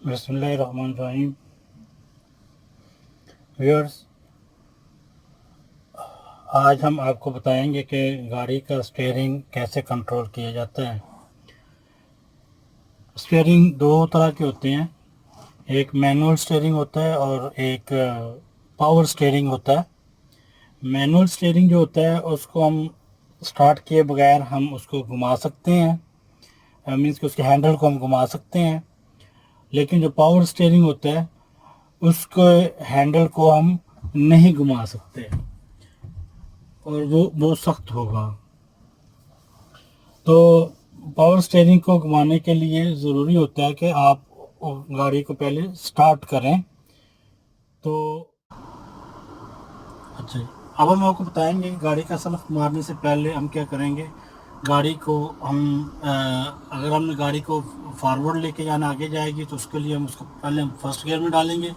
बिस्मिल्लाहिर्रहमानिर्रहीम। व्यूअर्स, आज हम आपको बताएंगे कि गाड़ी का स्टीयरिंग कैसे कंट्रोल किया जाता है। स्टीयरिंग दो तरह के होते हैं, एक मैनुअल स्टीयरिंग होता है और एक पावर स्टीयरिंग होता है। मैनुअल स्टीयरिंग जो होता है उसको हम स्टार्ट किए बगैर हम उसको घुमा सकते हैं, मीन्स कि उसके हैंडल को हम घुमा सकते हैं। लेकिन जो पावर स्टीयरिंग होता है उसको हैंडल को हम नहीं घुमा सकते और वो सख्त होगा। तो पावर स्टीयरिंग को घुमाने के लिए ज़रूरी होता है कि आप गाड़ी को पहले स्टार्ट करें। तो अच्छा, अब हम आपको बताएंगे कि गाड़ी का सेल्फ मारने से पहले हम क्या करेंगे। गाड़ी को हम अगर हमने गाड़ी को फॉरवर्ड लेके जाना, आगे जाएगी, तो उसके लिए हम उसको पहले हम फर्स्ट गियर में डालेंगे।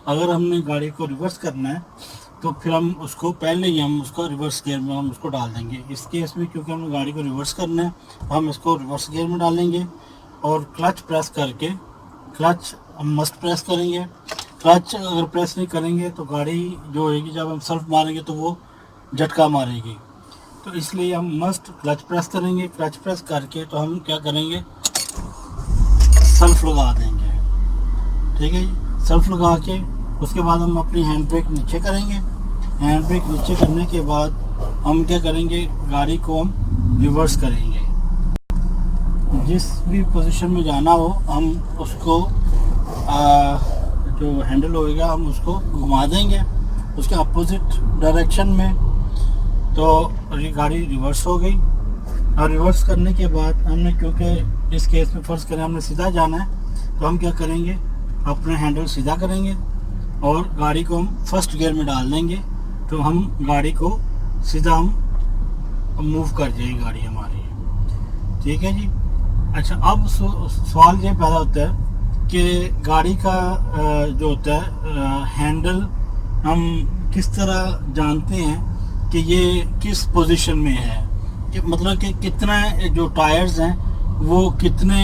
अगर हमने गाड़ी को रिवर्स करना है तो फिर हम उसको पहले ही हम उसको रिवर्स गियर में हम उसको डाल देंगे। इस केस में क्योंकि हमें गाड़ी को रिवर्स करना है तो हम इसको रिवर्स गियर में डालेंगे और क्लच प्रेस करके, क्लच हम मस्ट प्रेस करेंगे। क्लच अगर प्रेस नहीं करेंगे तो गाड़ी जो होगी, जब हम सेल्फ मारेंगे तो वो झटका मारेगी। तो इसलिए हम मस्ट क्लच प्रेस करेंगे। क्लच प्रेस करके तो हम क्या करेंगे, सेल्फ लगा देंगे। ठीक है जी, सेल्फ लगा के उसके बाद हम अपनी हैंड ब्रेक नीचे करेंगे। हैंड ब्रेक नीचे करने के बाद हम क्या करेंगे, गाड़ी को हम रिवर्स करेंगे। जिस भी पोजीशन में जाना हो हम उसको जो हैंडल होएगा हम उसको घुमा देंगे उसके अपोजिट डायरेक्शन में। तो ये गाड़ी रिवर्स हो गई। और रिवर्स करने के बाद हमने, क्योंकि इस केस में फ़र्ज़ करें हमने सीधा जाना है, तो हम क्या करेंगे, अपने हैंडल सीधा करेंगे और गाड़ी को हम फर्स्ट गियर में डाल देंगे। तो हम गाड़ी को सीधा हम मूव कर जाएगी गाड़ी हमारी। ठीक है जी। अच्छा, अब सवाल ये पैदा होता है कि गाड़ी का जो होता है हैंडल हम किस तरह जानते हैं कि ये किस पोजीशन में है, कि मतलब कि कितना जो टायर्स हैं वो कितने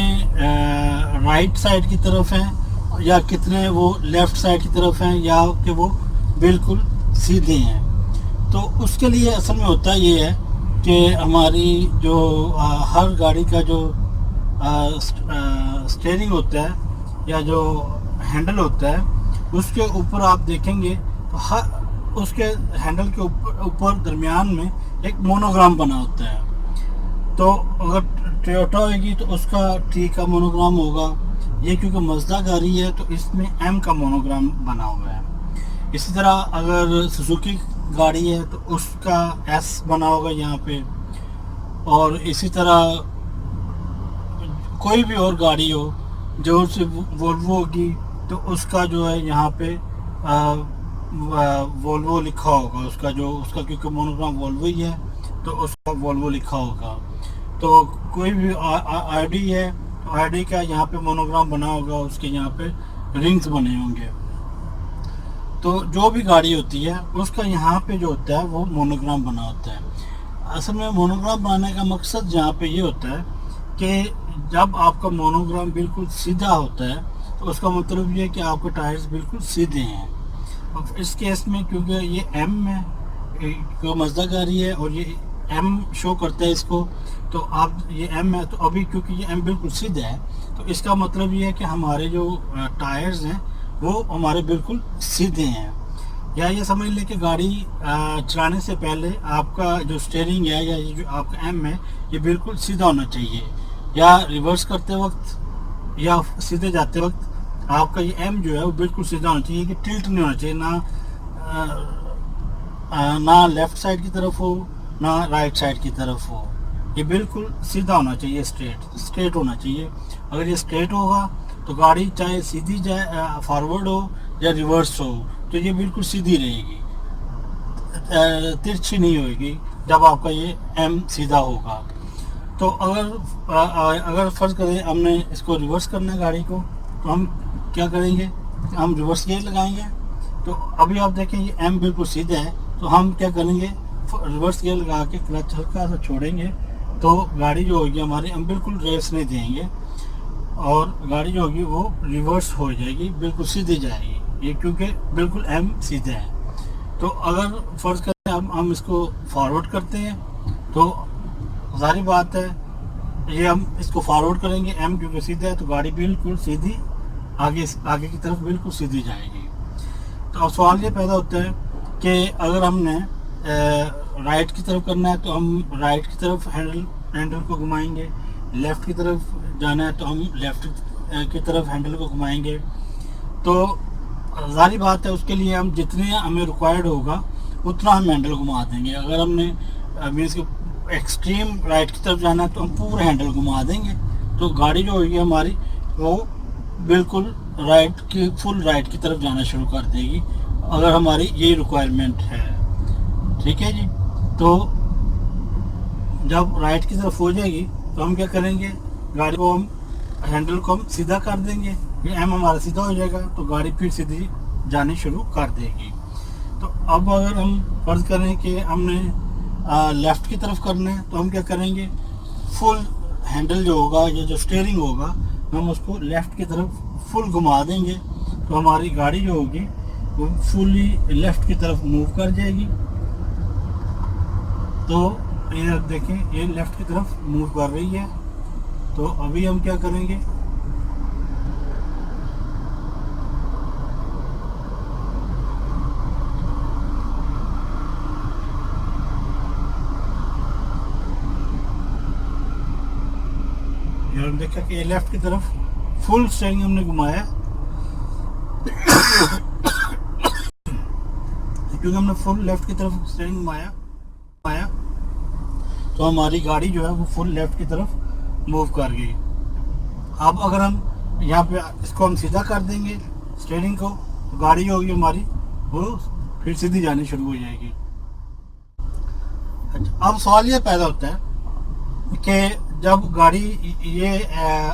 राइट साइड की तरफ हैं या कितने वो लेफ़्ट साइड की तरफ हैं या कि वो बिल्कुल सीधे हैं। तो उसके लिए असल में होता ये है कि हमारी जो हर गाड़ी का जो स्टीयरिंग होता है या जो हैंडल होता है उसके ऊपर आप देखेंगे तो हर उसके हैंडल के ऊपर दरमियान में एक मोनोग्राम बना होता है। तो अगर टोयोटा होगी तो उसका टी का मोनोग्राम होगा। ये क्योंकि मज़दा गाड़ी है तो इसमें एम का मोनोग्राम बना हुआ है। इसी तरह अगर सुजुकी गाड़ी है तो उसका एस बना होगा यहाँ पे। और इसी तरह कोई भी और गाड़ी हो, जो से वोल्वो होगी तो उसका जो है यहाँ पे वोल्वो लिखा होगा। उसका क्योंकि मोनोग्राम वोल्वो ही है तो उसका वोल्वो लिखा होगा। तो कोई भी आईडी है तो आईडी का यहाँ पे मोनोग्राम बना होगा, उसके यहाँ पे रिंग्स बने होंगे। तो जो भी गाड़ी होती है उसका यहाँ पे जो होता है वो मोनोग्राम बना होता है। असल में मोनोग्राम बनाने का मकसद यहाँ पे ये होता है कि जब आपका मोनोग्राम बिल्कुल सीधा होता है तो उसका मतलब ये है कि आपके टायर्स बिल्कुल सीधे हैं। अब इस केस में क्योंकि ये एम में को मज़दा गाड़ी है और ये एम शो करता है इसको, तो आप ये एम है तो अभी क्योंकि ये एम बिल्कुल सीधा है तो इसका मतलब ये है कि हमारे जो टायर्स हैं वो हमारे बिल्कुल सीधे हैं। या ये समझ लें कि गाड़ी चलाने से पहले आपका जो स्टीयरिंग है या ये जो आपका एम है ये बिल्कुल सीधा होना चाहिए। या रिवर्स करते वक्त या सीधे जाते वक्त आपका ये एम जो है वो बिल्कुल सीधा होना चाहिए, कि टिल्ट नहीं होना चाहिए, ना लेफ़्ट साइड की तरफ हो ना राइट साइड की तरफ हो। ये बिल्कुल सीधा होना चाहिए, स्ट्रेट होना चाहिए। अगर ये स्ट्रेट होगा तो गाड़ी चाहे सीधी जाए, फॉरवर्ड हो या रिवर्स हो, तो ये बिल्कुल सीधी रहेगी, तिरछी नहीं होगी जब आपका ये एम सीधा होगा। तो अगर फ़र्ज़ करें हमने इसको रिवर्स करना है गाड़ी को, तो हम क्या करेंगे, हम रिवर्स गियर लगाएंगे। तो अभी आप देखें ये एम बिल्कुल सीधा है तो हम क्या करेंगे, रिवर्स गियर लगा के क्लच हल्का सा छोड़ेंगे तो गाड़ी जो होगी हमारी, हम बिल्कुल रेस नहीं देंगे। और गाड़ी जो होगी वो रिवर्स हो जाएगी, बिल्कुल सीधी जाएगी, ये क्योंकि बिल्कुल एम सीधे है। तो अगर फर्ज करें हम इसको फॉरवर्ड करते हैं तो जाहिर बात है ये हम इसको फॉरवर्ड करेंगे, एम क्योंकि सीधा है तो गाड़ी बिल्कुल सीधी आगे आगे की तरफ बिल्कुल सीधी जाएगी। तो अब सवाल ये पैदा होता है कि अगर हमने राइट की तरफ करना है तो हम राइट की तरफ हैंडल को घुमाएंगे, लेफ़्ट की तरफ जाना है तो हम लेफ़्ट की तरफ हैंडल को घुमाएंगे। तो जाहिर बात है उसके लिए हम जितने हमें रिक्वायर्ड होगा उतना हम हैंडल घुमा देंगे। अगर हमने मीन्स कि एक्सट्रीम राइट की तरफ जाना है तो हम पूरा हैंडल घुमा देंगे, तो गाड़ी जो होगी हमारी वो बिल्कुल राइट की फुल राइट की तरफ जाना शुरू कर देगी, अगर हमारी ये रिक्वायरमेंट है। ठीक है जी। तो जब राइट की तरफ हो जाएगी तो हम क्या करेंगे, गाड़ी को हम हैंडल को हम सीधा कर देंगे, ये एम हमारा सीधा हो जाएगा तो गाड़ी फिर सीधी जानी शुरू कर देगी। तो अब अगर हम फर्ज करें कि हमने लेफ़्ट की तरफ करना है तो हम क्या करेंगे, फुल हैंडल जो होगा या जो स्टीयरिंग होगा हम उसको लेफ़्ट की तरफ फुल घुमा देंगे, तो हमारी गाड़ी जो होगी वो फुली लेफ़्ट की तरफ मूव कर जाएगी। तो ये देखें ये लेफ़्ट की तरफ मूव कर रही है। तो अभी हम क्या करेंगे, हम देखा कि लेफ़्ट की तरफ फुल स्टीयरिंग हमने घुमाया क्योंकि हमने फुल लेफ़्ट की तरफ स्टीयरिंग घुमाया तो हमारी गाड़ी जो है वो फुल लेफ़्ट की तरफ मूव कर गई। अब अगर हम यहाँ पे इसको हम सीधा कर देंगे स्टीयरिंग को, तो गाड़ी होगी हमारी वो फिर सीधी जानी शुरू हो जाएगी। अच्छा, अब सवाल ये पैदा होता है कि जब गाड़ी ये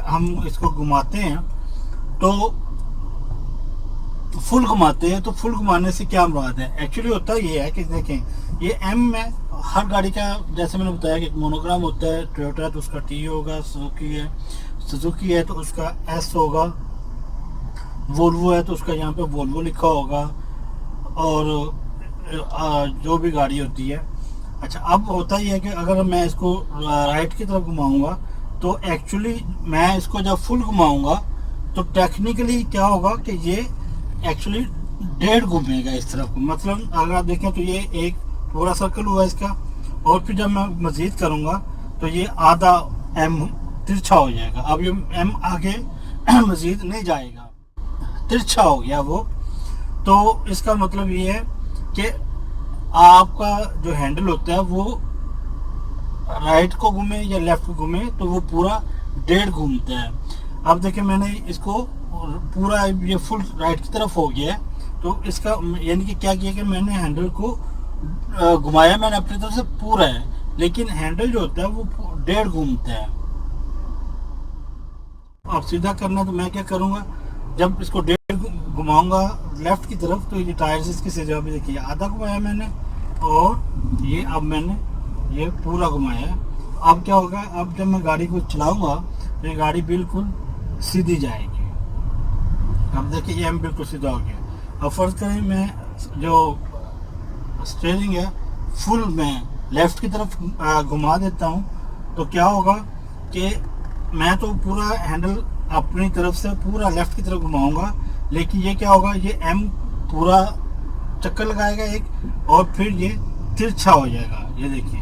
हम इसको घुमाते हैं तो फुल घुमाते हैं, तो फुल घुमाने से क्या मुराद है। एक्चुअली होता ये है कि देखें ये एम में हर गाड़ी का, जैसे मैंने बताया कि मोनोग्राम होता है, टोयोटा है तो उसका टी होगा, सुजुकी है तो उसका एस होगा, वोल्वो है तो उसका यहाँ पे वोल्वो लिखा होगा, और जो भी गाड़ी होती है। अच्छा, अब होता ही है कि अगर मैं इसको राइट की तरफ घुमाऊंगा तो एक्चुअली मैं इसको जब फुल घुमाऊंगा तो टेक्निकली क्या होगा कि ये एक्चुअली डेढ़ घूमेगा इस तरफ। मतलब अगर आप देखें तो ये एक पूरा सर्कल हुआ इसका, और फिर जब मैं मज़ीद करूँगा तो ये आधा एम तिरछा हो जाएगा। अब ये एम आगे मज़ीद नहीं जाएगा, तिरछा हो गया वो। तो इसका मतलब ये है कि आपका जो हैंडल होता है वो राइट को घूमे या लेफ़्ट को घूमे तो वो पूरा डेढ़ घूमता है। अब देखिए मैंने इसको पूरा ये फुल राइट की तरफ हो गया है, तो इसका यानी कि क्या किया कि मैंने हैंडल को घुमाया मैंने अपनी तरफ से पूरा है, लेकिन हैंडल जो होता है वो डेढ़ घूमता है। अब सीधा करना तो मैं क्या करूँगा, जब इसको डेढ़ घुमाऊंगा लेफ़्ट की तरफ तो ये टायर से इसकी सीधा भी देखिए आधा घुमाया मैंने, और ये अब मैंने ये पूरा घुमाया है। अब क्या होगा, अब जब मैं गाड़ी को चलाऊंगा तो ये गाड़ी बिल्कुल सीधी जाएगी। अब देखिए ये एम बिल्कुल सीधा हो गया। अब फर्ज करें मैं जो स्टीयरिंग है फुल मैं लेफ़्ट की तरफ घुमा देता हूँ, तो क्या होगा कि मैं तो पूरा हैंडल अपनी तरफ से पूरा लेफ़्ट की तरफ घुमाऊंगा, लेकिन ये क्या होगा, ये एम पूरा चक्कर लगाएगा एक, और फिर ये तिरछा हो जाएगा। ये देखिए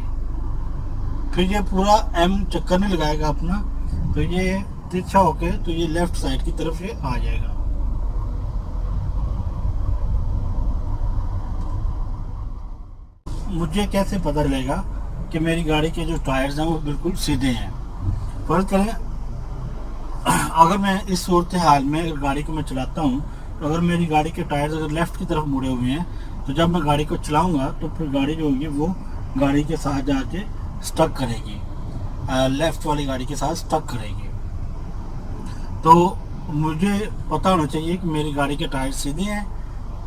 फिर ये पूरा एम चक्कर नहीं लगाएगा अपना, तो ये तिरछा होके तो ये लेफ़्ट साइड की तरफ ये आ जाएगा। मुझे कैसे पता चलेगा कि मेरी गाड़ी के जो टायर्स हैं वो बिल्कुल सीधे हैं। फर्ज करें अगर मैं इस सूरत हाल में अगर गाड़ी को मैं चलाता हूँ तो अगर मेरी गाड़ी के टायर्स अगर लेफ़्ट की तरफ मुड़े हुए हैं तो जब मैं गाड़ी को चलाऊँगा तो फिर गाड़ी जो होगी वो गाड़ी के साथ जाके स्टक करेगी, लेफ़्ट वाली गाड़ी के साथ स्टक करेगी। तो मुझे पता होना चाहिए कि मेरी गाड़ी के टायर सीधे हैं,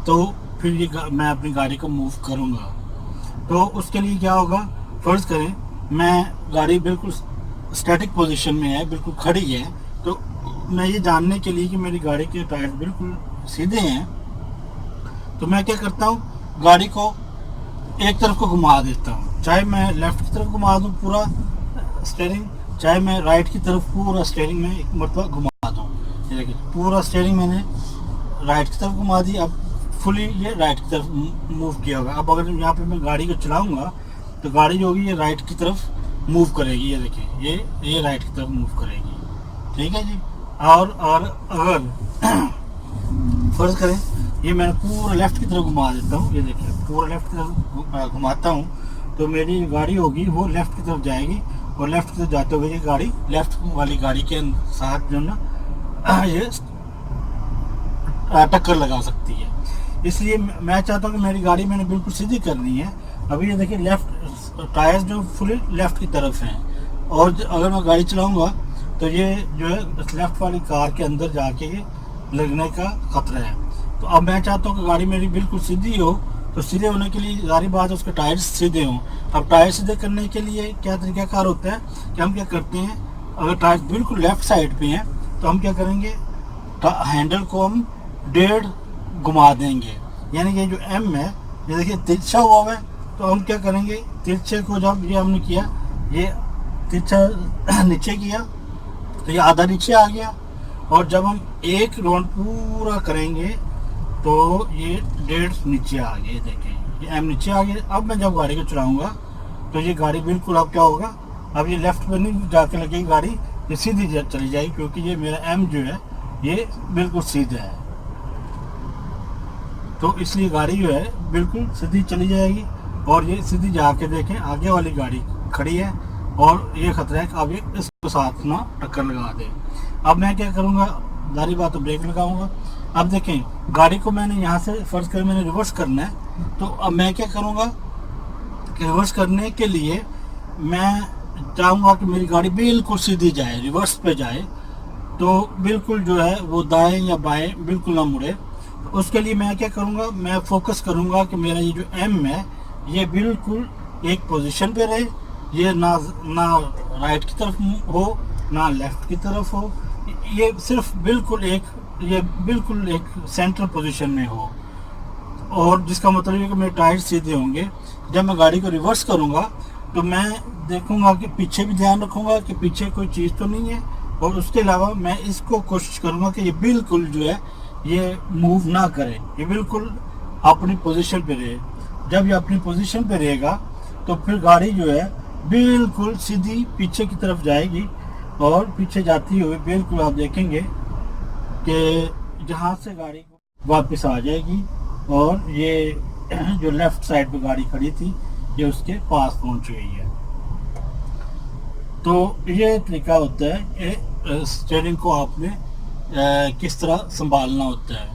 तो फिर ये मैं अपनी गाड़ी को मूव करूँगा। तो उसके लिए क्या होगा, फ़र्ज़ करें मैं गाड़ी बिल्कुल स्टैटिक पोजीशन में है, बिल्कुल खड़ी है, तो मैं ये जानने के लिए कि मेरी गाड़ी के टायर बिल्कुल सीधे हैं, तो मैं क्या करता हूँ, गाड़ी को एक तरफ को घुमा देता हूँ। चाहे मैं लेफ्ट की तरफ घुमा दूँ पूरा स्टीयरिंग, चाहे मैं राइट की तरफ पूरा स्टीयरिंग में एक मरतबा घुमा दूँ। ये देखिए पूरा स्टीयरिंग मैंने राइट की तरफ घुमा दी। अब फुली ये राइट की तरफ मूव किया होगा। अब अगर यहाँ पे मैं गाड़ी को चलाऊँगा तो गाड़ी जो होगी ये राइट की तरफ मूव करेगी। ये देखिए ये राइट की तरफ मूव करेगी, ठीक है जी। और अगर फर्ज करें ये मैंने पूरा लेफ़्ट की तरफ घुमा देता हूँ, ये देखिए पूरा लेफ़्ट की तरफ घुमाता हूँ, तो मेरी गाड़ी होगी वो लेफ़्ट की तरफ जाएगी, और लेफ़्ट की तरफ जाते हुए ये गाड़ी लेफ़्ट वाली गाड़ी के साथ जो ना ये टक्कर लगा सकती है। इसलिए मैं चाहता हूँ कि मेरी गाड़ी मैंने बिल्कुल सीधी करनी है। अभी ये देखिए लेफ़्ट टायर्स जो फुली लेफ़्ट की तरफ हैं, और अगर मैं गाड़ी चलाऊँगा तो ये जो है लेफ़्ट वाली कार के अंदर जाके ये लगने का खतरा है। तो अब मैं चाहता हूँ कि गाड़ी मेरी बिल्कुल सीधी हो, तो सीधे होने के लिए सारी बात है उसके टायर सीधे हों। अब टायर सीधे करने के लिए क्या तरीक़ाकार होता है कि हम क्या करते हैं, अगर टायर बिल्कुल लेफ़्ट साइड पे हैं तो हम क्या करेंगे, हैंडल को हम 1.5 घुमा देंगे। यानी कि जो एम है ये देखिए तिरछा हुआ है, तो हम क्या करेंगे, तिरछे को जब ये हमने किया, ये तिरछा नीचे किया तो ये आधा नीचे आ गया, और जब हम एक राउंड पूरा करेंगे तो ये 1.5 नीचे आ गया। देखें ये एम नीचे आ गया। अब मैं जब गाड़ी को चलाऊँगा तो ये गाड़ी बिल्कुल अब क्या होगा, अब ये लेफ़्ट पे नहीं जाके लगेगी गाड़ी, ये सीधी चली जाएगी, क्योंकि ये मेरा एम जो है ये बिल्कुल सीधा है। तो इसलिए गाड़ी जो है बिल्कुल सीधी चली जाएगी। और ये सीधी जाके देखें आगे वाली गाड़ी खड़ी है और ये खतरा है कि अब ये इसके साथ ना टक्कर लगा दे। अब मैं क्या करूँगा, दारी बात, तो ब्रेक लगाऊंगा। अब देखें गाड़ी को मैंने यहाँ से फर्ज कर मैंने रिवर्स करना है, तो अब मैं क्या करूँगा कि रिवर्स करने के लिए मैं चाहूँगा कि मेरी गाड़ी बिल्कुल सीधी जाए, रिवर्स पे जाए, तो बिल्कुल जो है वो दाएं या बाएं बिल्कुल ना मुड़े। तो उसके लिए मैं क्या करूँगा, मैं फोकस करूँगा कि मेरा ये जो एम है ये बिल्कुल एक पोजीशन पे रहे, ये ना राइट की तरफ हो ना लेफ़्ट की तरफ हो, ये सिर्फ बिल्कुल एक सेंट्रल पोजीशन में हो। और जिसका मतलब है कि मेरे टायर सीधे होंगे। जब मैं गाड़ी को रिवर्स करूँगा तो मैं देखूँगा कि पीछे भी ध्यान रखूँगा कि पीछे कोई चीज़ तो नहीं है, और उसके अलावा मैं इसको कोशिश करूँगा कि ये बिल्कुल जो है ये मूव ना करे, ये बिल्कुल अपनी पोजीशन पे रहे। जब ये अपनी पोजीशन पे रहेगा तो फिर गाड़ी जो है बिल्कुल सीधी पीछे की तरफ जाएगी, और पीछे जाती हुई बिल्कुल आप देखेंगे कि जहाँ से गाड़ी को वापस आ जाएगी, और ये जो लेफ़्ट साइड पे गाड़ी खड़ी थी ये उसके पास पहुँच गई है। तो ये तरीका होता है कि स्टीयरिंग को आपने किस तरह संभालना होता है।